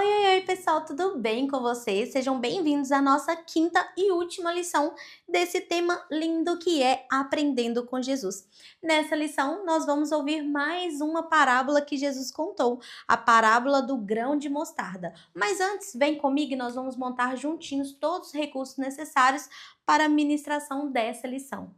Oi, pessoal, tudo bem com vocês? Sejam bem-vindos à nossa quinta e última lição desse tema lindo que é Aprendendo com Jesus. Nessa lição, nós vamos ouvir mais uma parábola que Jesus contou, a parábola do grão de mostarda. Mas antes, vem comigo e nós vamos montar juntinhos todos os recursos necessários para a ministração dessa lição.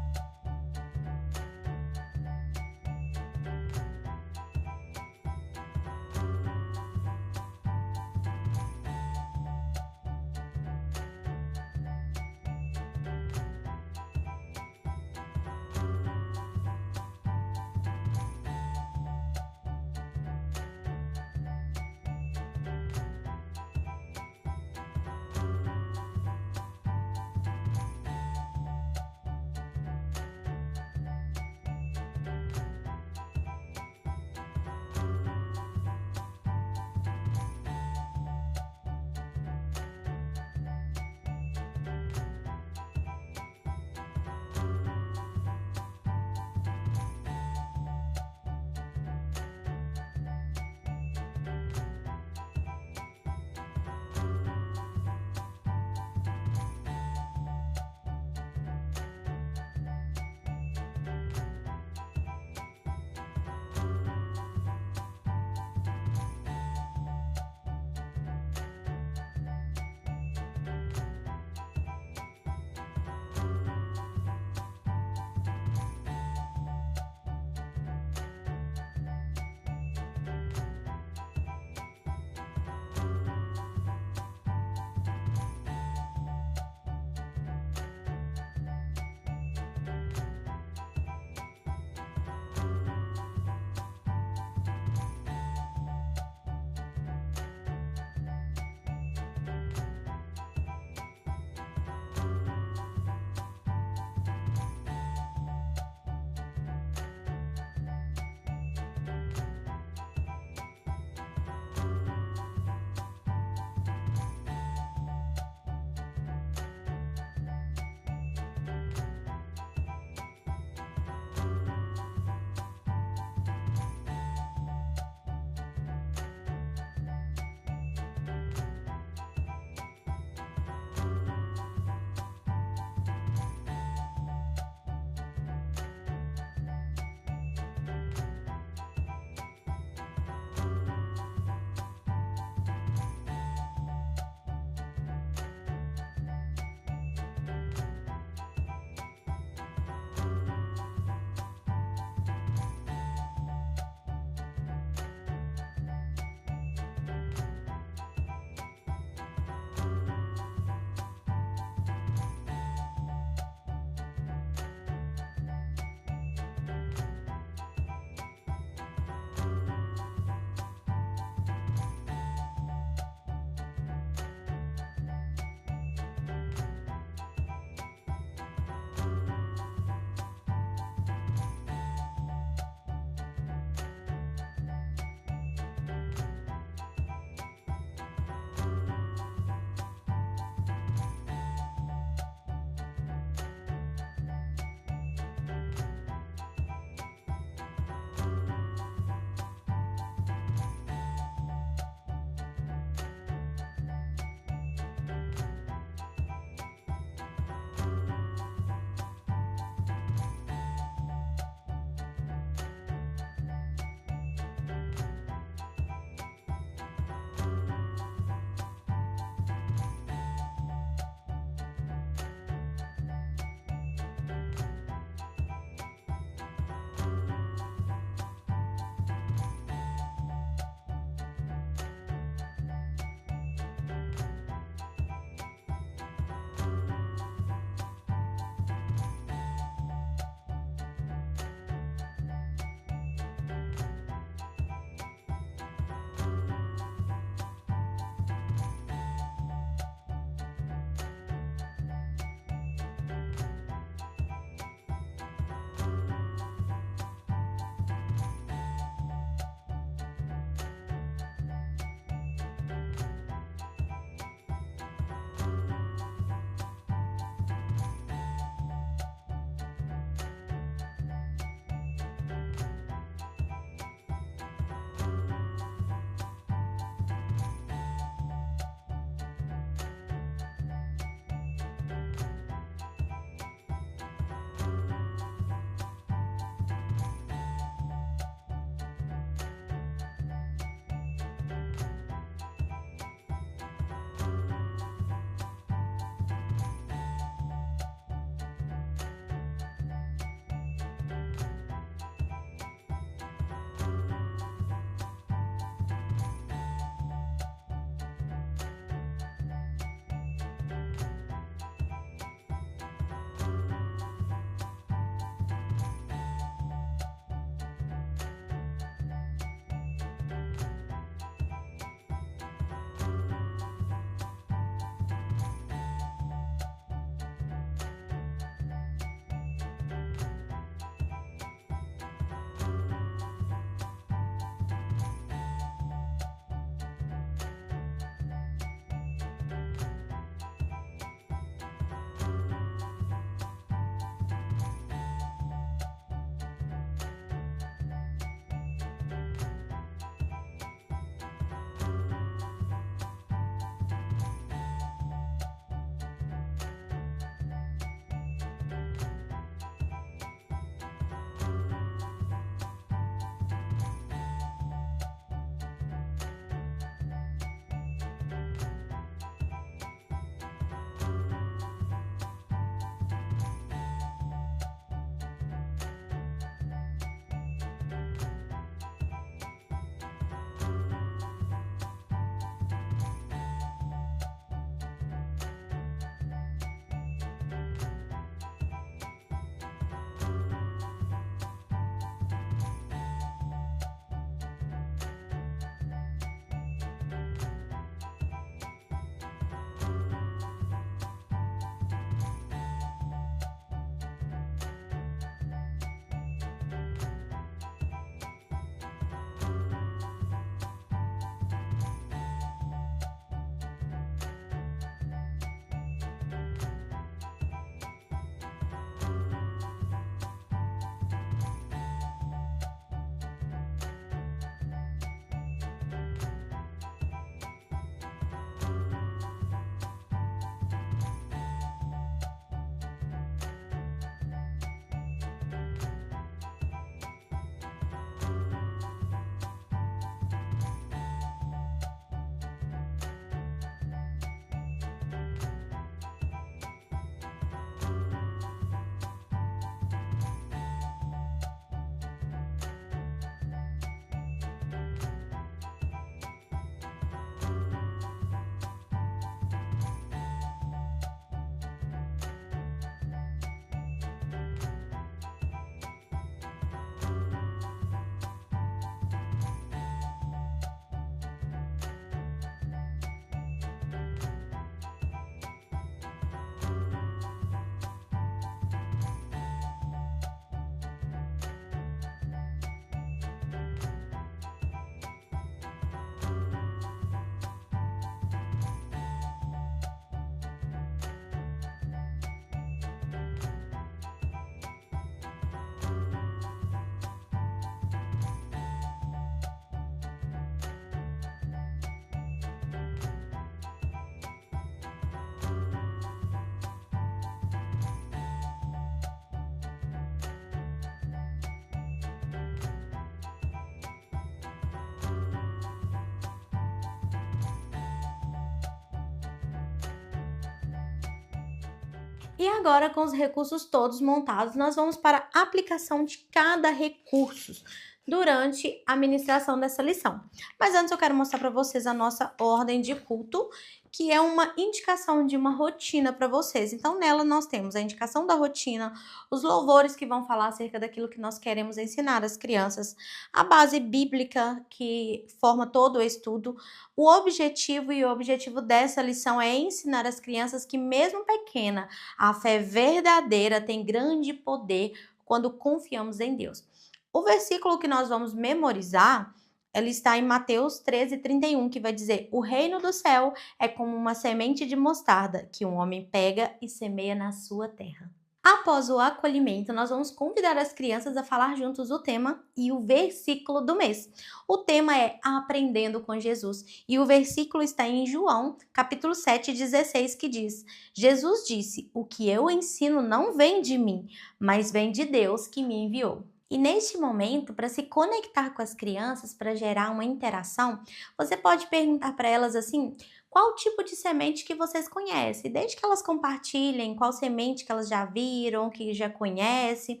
E agora, com os recursos todos montados, nós vamos para a aplicação de cada recurso durante a ministração dessa lição. Mas antes eu quero mostrar para vocês a nossa ordem de culto, que é uma indicação de uma rotina para vocês. Então, nela nós temos a indicação da rotina, os louvores que vão falar acerca daquilo que nós queremos ensinar às crianças, a base bíblica que forma todo o estudo, o objetivo dessa lição é ensinar às crianças que, mesmo pequena, a fé verdadeira tem grande poder quando confiamos em Deus. O versículo que nós vamos memorizar, ele está em Mateus 13:31, que vai dizer: o reino do céu é como uma semente de mostarda que um homem pega e semeia na sua terra. Após o acolhimento, nós vamos convidar as crianças a falar juntos o tema e o versículo do mês. O tema é Aprendendo com Jesus e o versículo está em João, capítulo 7:16, que diz: Jesus disse: o que eu ensino não vem de mim, mas vem de Deus que me enviou. E neste momento, para se conectar com as crianças, para gerar uma interação, você pode perguntar para elas assim: qual tipo de semente que vocês conhecem? Desde que elas compartilhem qual semente que elas já viram, que já conhecem.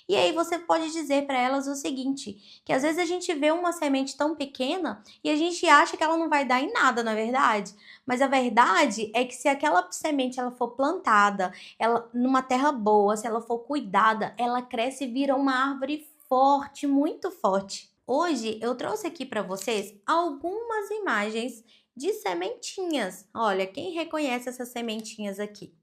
E aí você pode dizer para elas o seguinte, que às vezes a gente vê uma semente tão pequena e a gente acha que ela não vai dar em nada, não é verdade? Mas a verdade é que se aquela semente ela for plantada, ela numa terra boa, se ela for cuidada, ela cresce e vira uma árvore forte, muito forte. Hoje eu trouxe aqui para vocês algumas imagens de sementinhas. Olha, quem reconhece essas sementinhas aqui?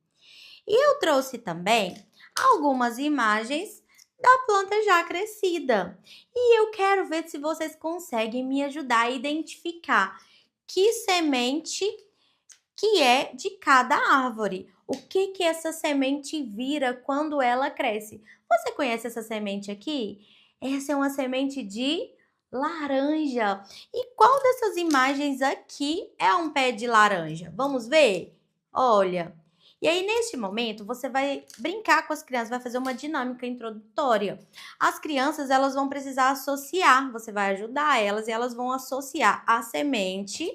E eu trouxe também algumas imagens da planta já crescida. E eu quero ver se vocês conseguem me ajudar a identificar que semente que é de cada árvore. O que essa semente vira quando ela cresce? Você conhece essa semente aqui? Essa é uma semente de laranja. E qual dessas imagens aqui é um pé de laranja? Vamos ver? Olha. E aí, neste momento, você vai brincar com as crianças, vai fazer uma dinâmica introdutória. As crianças, elas vão precisar associar, você vai ajudar elas e elas vão associar a semente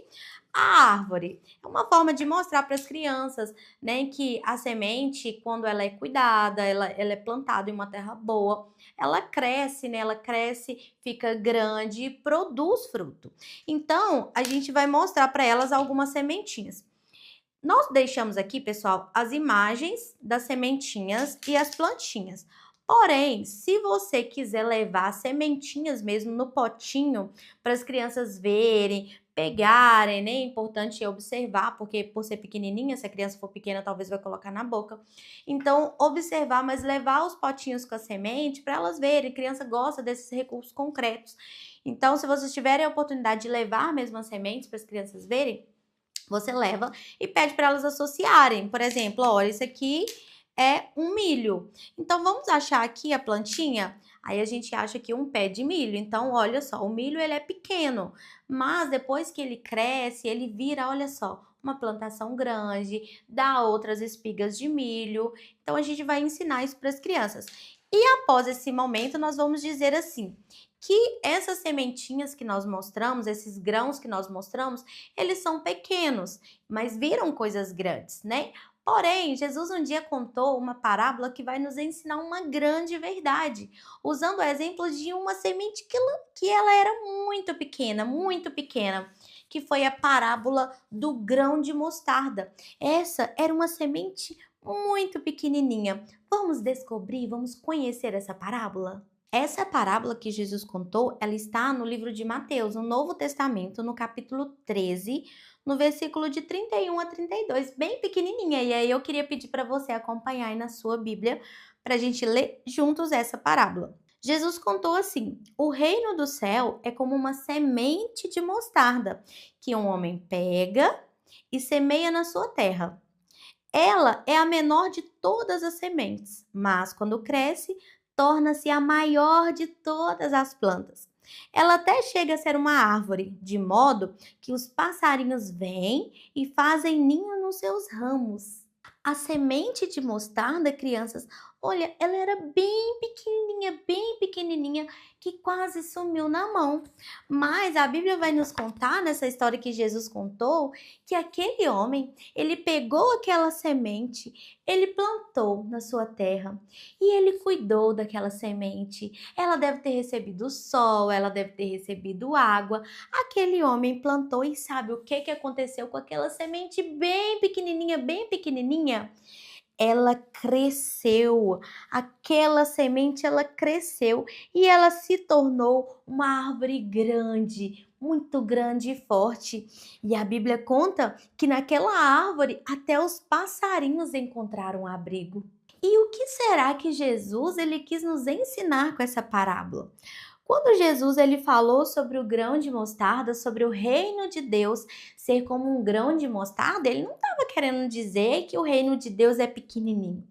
à árvore. É uma forma de mostrar para as crianças, né, que a semente, quando ela é cuidada, ela é plantada em uma terra boa, ela cresce, né? Ela cresce, fica grande e produz fruto. Então, a gente vai mostrar para elas algumas sementinhas. Nós deixamos aqui, pessoal, as imagens das sementinhas e as plantinhas. Porém, se você quiser levar as sementinhas mesmo no potinho para as crianças verem, pegarem, né? É importante observar, porque por ser pequenininha, se a criança for pequena, talvez vai colocar na boca. Então, observar, mas levar os potinhos com a semente para elas verem. A criança gosta desses recursos concretos. Então, se vocês tiverem a oportunidade de levar mesmo as sementes para as crianças verem, você leva e pede para elas associarem. Por exemplo, olha, isso aqui é um milho. Então, vamos achar aqui a plantinha? Aí a gente acha aqui um pé de milho. Então, olha só, o milho ele é pequeno, mas depois que ele cresce, ele vira, olha só, uma plantação grande, dá outras espigas de milho. Então, a gente vai ensinar isso para as crianças. E após esse momento, nós vamos dizer assim, que essas sementinhas que nós mostramos, esses grãos que nós mostramos, eles são pequenos, mas viram coisas grandes, né? Porém, Jesus um dia contou uma parábola que vai nos ensinar uma grande verdade, usando o exemplo de uma semente que ela era muito pequena, que foi a parábola do grão de mostarda. Essa era uma semente muito pequenininha. Vamos descobrir, vamos conhecer essa parábola? Essa parábola que Jesus contou, ela está no livro de Mateus, no Novo Testamento, no capítulo 13, no versículo de 31 a 32, bem pequenininha. E aí eu queria pedir para você acompanhar aí na sua Bíblia, para a gente ler juntos essa parábola. Jesus contou assim: o reino do céu é como uma semente de mostarda, que um homem pega e semeia na sua terra. Ela é a menor de todas as sementes, mas quando cresce, torna-se a maior de todas as plantas. Ela até chega a ser uma árvore, de modo que os passarinhos vêm e fazem ninho nos seus ramos. A semente de mostarda, crianças, olha, ela era bem pequenininha, que quase sumiu na mão. Mas a Bíblia vai nos contar, nessa história que Jesus contou, que aquele homem, ele pegou aquela semente, ele plantou na sua terra e ele cuidou daquela semente. Ela deve ter recebido sol, ela deve ter recebido água. Aquele homem plantou e sabe o que que aconteceu com aquela semente bem pequenininha? Ela cresceu, aquela semente ela cresceu e ela se tornou uma árvore grande, muito grande e forte. E a Bíblia conta que naquela árvore até os passarinhos encontraram abrigo. E o que será que Jesus ele quis nos ensinar com essa parábola? Quando Jesus ele falou sobre o grão de mostarda, sobre o reino de Deus ser como um grão de mostarda, ele não estava querendo dizer que o reino de Deus é pequenininho.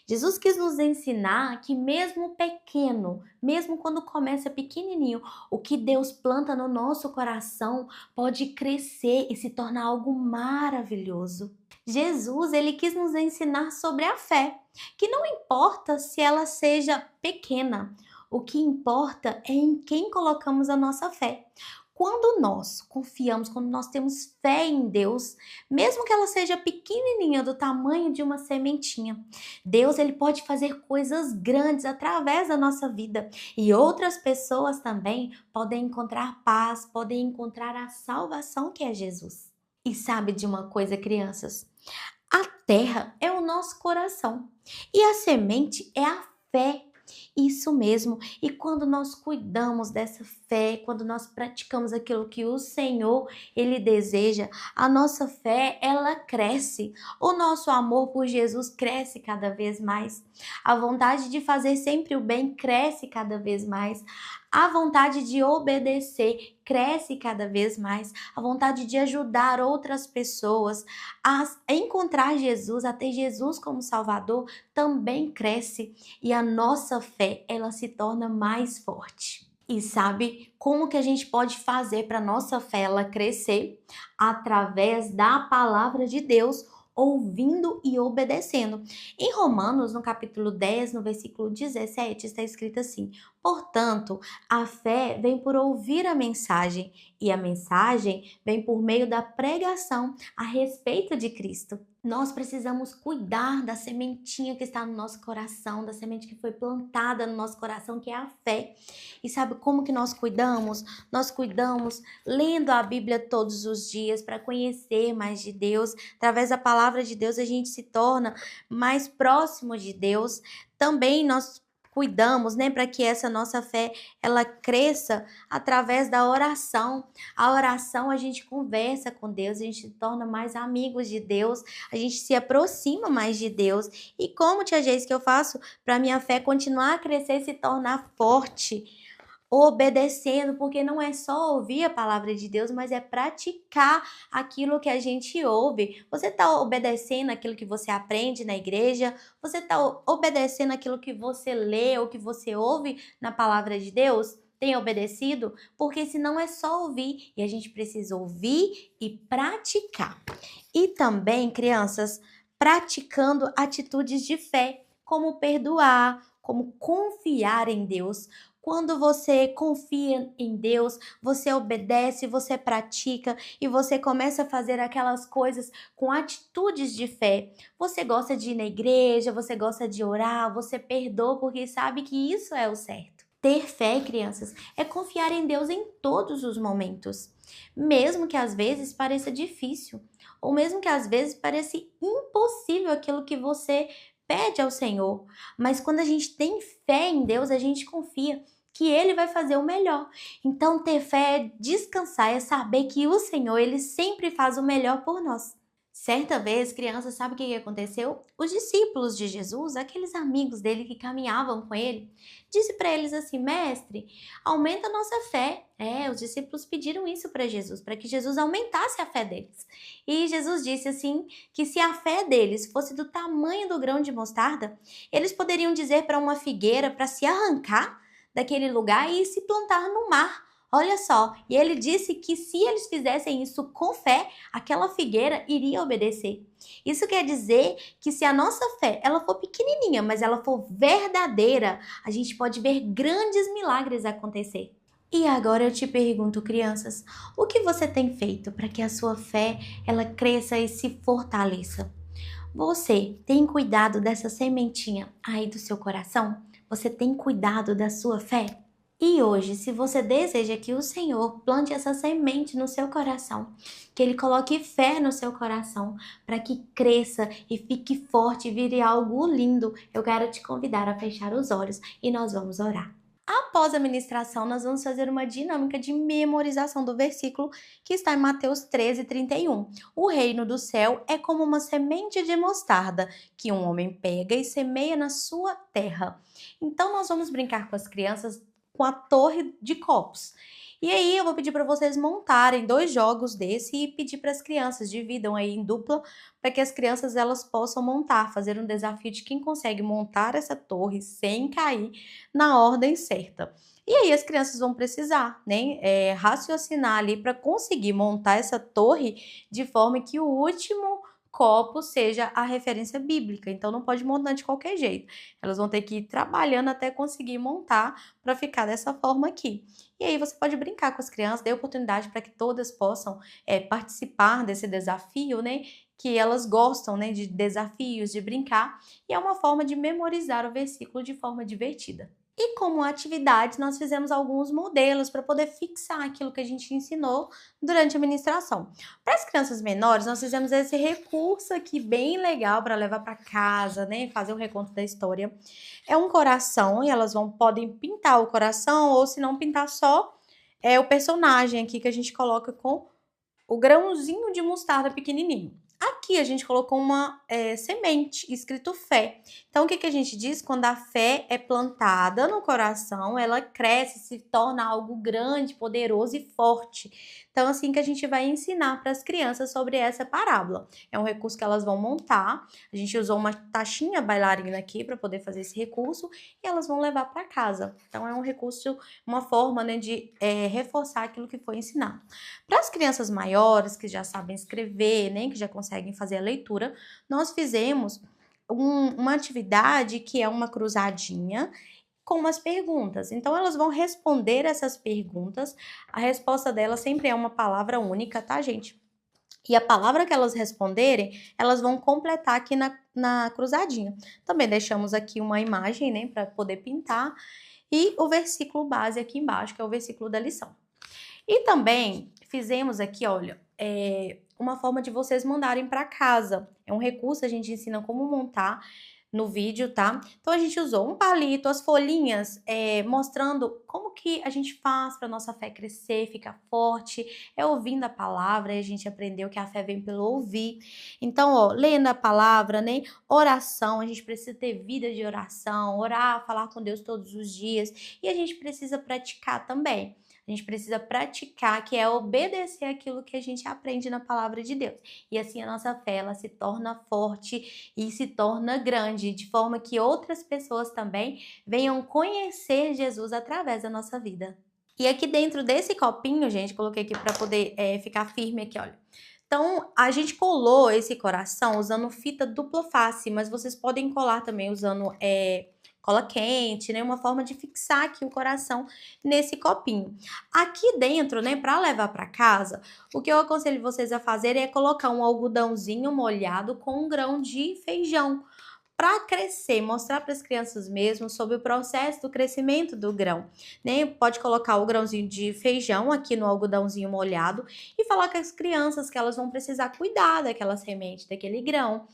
Jesus quis nos ensinar que mesmo pequeno, mesmo quando começa pequenininho, o que Deus planta no nosso coração pode crescer e se tornar algo maravilhoso. Jesus, ele quis nos ensinar sobre a fé, que não importa se ela seja pequena, o que importa é em quem colocamos a nossa fé. Quando nós confiamos, quando nós temos fé em Deus, mesmo que ela seja pequenininha, do tamanho de uma sementinha, Deus ele pode fazer coisas grandes através da nossa vida. E outras pessoas também podem encontrar paz, podem encontrar a salvação que é Jesus. E sabe de uma coisa, crianças? A terra é o nosso coração e a semente é a fé. Isso mesmo. E quando nós cuidamos dessa fé, quando nós praticamos aquilo que o Senhor ele deseja, a nossa fé ela cresce. O nosso amor por Jesus cresce cada vez mais. A vontade de fazer sempre o bem cresce cada vez mais. A vontade de obedecer cresce cada vez mais. A vontade de ajudar outras pessoas a encontrar Jesus, a ter Jesus como Salvador, também cresce. E a nossa fé, ela se torna mais forte. E sabe como que a gente pode fazer para nossa fé ela crescer? Através da palavra de Deus, ouvindo e obedecendo. Em Romanos, no capítulo 10, no versículo 17, está escrito assim: portanto, a fé vem por ouvir a mensagem, e a mensagem vem por meio da pregação a respeito de Cristo. Nós precisamos cuidar da sementinha que está no nosso coração, da semente que foi plantada no nosso coração, que é a fé. E sabe como que nós cuidamos? Nós cuidamos lendo a Bíblia todos os dias para conhecer mais de Deus. Através da palavra de Deus a gente se torna mais próximo de Deus. Também nós cuidamos, né, para que essa nossa fé ela cresça através da oração. A oração a gente conversa com Deus, a gente se torna mais amigos de Deus, a gente se aproxima mais de Deus. E como, tia Geis, que eu faço para minha fé continuar a crescer e se tornar forte? Obedecendo, porque não é só ouvir a palavra de Deus, mas é praticar aquilo que a gente ouve. Você está obedecendo aquilo que você aprende na igreja? Você está obedecendo aquilo que você lê ou que você ouve na palavra de Deus? Tem obedecido? Porque senão é só ouvir e a gente precisa ouvir e praticar. E também, crianças, praticando atitudes de fé, como perdoar, como confiar em Deus. Quando você confia em Deus, você obedece, você pratica e você começa a fazer aquelas coisas com atitudes de fé. Você gosta de ir na igreja, você gosta de orar, você perdoa porque sabe que isso é o certo. Ter fé, crianças, é confiar em Deus em todos os momentos, mesmo que às vezes pareça difícil, ou mesmo que às vezes pareça impossível aquilo que você pede ao Senhor. Mas quando a gente tem fé em Deus, a gente confia que Ele vai fazer o melhor. Então, ter fé é descansar, é saber que o Senhor, Ele sempre faz o melhor por nós. Certa vez, criança, sabe o que aconteceu? Os discípulos de Jesus, aqueles amigos dele que caminhavam com ele, disse para eles assim: mestre, aumenta a nossa fé. Os discípulos pediram isso para Jesus, para que Jesus aumentasse a fé deles. E Jesus disse assim, que se a fé deles fosse do tamanho do grão de mostarda, eles poderiam dizer para uma figueira para se arrancar daquele lugar e se plantar no mar. Olha só, e ele disse que se eles fizessem isso com fé, aquela figueira iria obedecer. Isso quer dizer que se a nossa fé ela for pequenininha, mas ela for verdadeira, a gente pode ver grandes milagres acontecer. E agora eu te pergunto, crianças, o que você tem feito para que a sua fé ela cresça e se fortaleça? Você tem cuidado dessa sementinha aí do seu coração? Você tem cuidado da sua fé? E hoje, se você deseja que o Senhor plante essa semente no seu coração, que Ele coloque fé no seu coração, para que cresça e fique forte e vire algo lindo, eu quero te convidar a fechar os olhos e nós vamos orar. Após a ministração, nós vamos fazer uma dinâmica de memorização do versículo que está em Mateus 13:31. O reino do céu é como uma semente de mostarda que um homem pega e semeia na sua terra. Então, nós vamos brincar com as crianças com a torre de copos. E aí, eu vou pedir para vocês montarem 2 jogos desse e pedir para as crianças, dividam aí em dupla, para que as crianças elas possam montar, fazer um desafio de quem consegue montar essa torre sem cair na ordem certa. E aí as crianças vão precisar, né, raciocinar ali para conseguir montar essa torre de forma que o último copo seja a referência bíblica. Então não pode montar de qualquer jeito. Elas vão ter que ir trabalhando até conseguir montar para ficar dessa forma aqui. E aí você pode brincar com as crianças, dê oportunidade para que todas possam participar desse desafio, né? Que elas gostam, né, de desafios, de brincar, e é uma forma de memorizar o versículo de forma divertida. E como atividade, nós fizemos alguns modelos para poder fixar aquilo que a gente ensinou durante a ministração. Para as crianças menores, nós fizemos esse recurso aqui bem legal para levar para casa, né? Fazer o reconto da história. É um coração e elas podem pintar o coração ou se não pintar só o personagem aqui que a gente coloca com o grãozinho de mostarda pequenininho. Aqui a gente colocou uma semente, escrito fé. Então, o que a gente diz? Quando a fé é plantada no coração, ela cresce, se torna algo grande, poderoso e forte. Então, assim que a gente vai ensinar para as crianças sobre essa parábola. É um recurso que elas vão montar. A gente usou uma taxinha bailarina aqui para poder fazer esse recurso e elas vão levar para casa. Então, é um recurso, uma forma, né, de reforçar aquilo que foi ensinado. Para as crianças maiores, que já sabem escrever, né, que já conseguem fazer a leitura, nós fizemos uma atividade que é uma cruzadinha com umas perguntas. Então, elas vão responder essas perguntas. A resposta delas sempre é uma palavra única, tá, gente? E a palavra que elas responderem, elas vão completar aqui na cruzadinha. Também deixamos aqui uma imagem, né, para poder pintar. E o versículo base aqui embaixo, que é o versículo da lição. E também fizemos aqui, olha, uma forma de vocês mandarem para casa. É um recurso, a gente ensina como montar no vídeo, tá? Então, a gente usou um palito, as folhinhas, mostrando como que a gente faz para nossa fé crescer, ficar forte, ouvindo a palavra, e a gente aprendeu que a fé vem pelo ouvir. Então, ó, lendo a palavra, né? Oração, a gente precisa ter vida de oração, orar, falar com Deus todos os dias, e a gente precisa praticar também. A gente precisa praticar, que é obedecer aquilo que a gente aprende na palavra de Deus. E assim a nossa fé, ela se torna forte e se torna grande, de forma que outras pessoas também venham conhecer Jesus através da nossa vida. E aqui dentro desse copinho, gente, coloquei aqui para poder ficar firme aqui, olha. Então, a gente colou esse coração usando fita dupla face, mas vocês podem colar também usando cola quente, né? Uma forma de fixar aqui o coração nesse copinho. Aqui dentro, né, para levar para casa, o que eu aconselho vocês a fazerem é colocar um algodãozinho molhado com um grão de feijão para crescer, mostrar para as crianças mesmo sobre o processo do crescimento do grão, né? Pode colocar o grãozinho de feijão aqui no algodãozinho molhado e falar com as crianças que elas vão precisar cuidar daquela semente, daquele grão,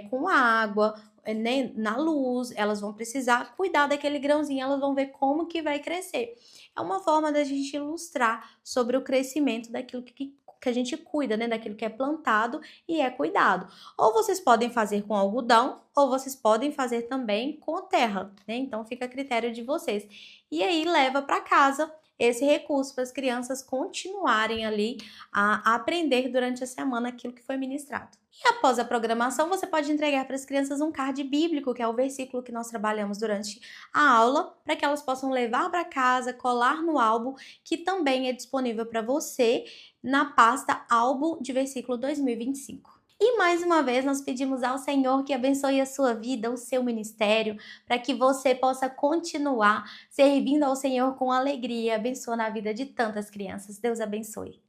com água, né, na luz, elas vão precisar cuidar daquele grãozinho, elas vão ver como que vai crescer. É uma forma da gente ilustrar sobre o crescimento daquilo que a gente cuida, né, daquilo que é plantado e é cuidado. Ou vocês podem fazer com algodão, ou vocês podem fazer também com terra, né? Então fica a critério de vocês. E aí leva para casa esse recurso para as crianças continuarem ali a aprender durante a semana aquilo que foi ministrado. E após a programação, você pode entregar para as crianças um card bíblico, que é o versículo que nós trabalhamos durante a aula, para que elas possam levar para casa, colar no álbum, que também é disponível para você na pasta Álbum de Versículo 2025. E mais uma vez nós pedimos ao Senhor que abençoe a sua vida, o seu ministério, para que você possa continuar servindo ao Senhor com alegria, abençoando a vida de tantas crianças. Deus abençoe.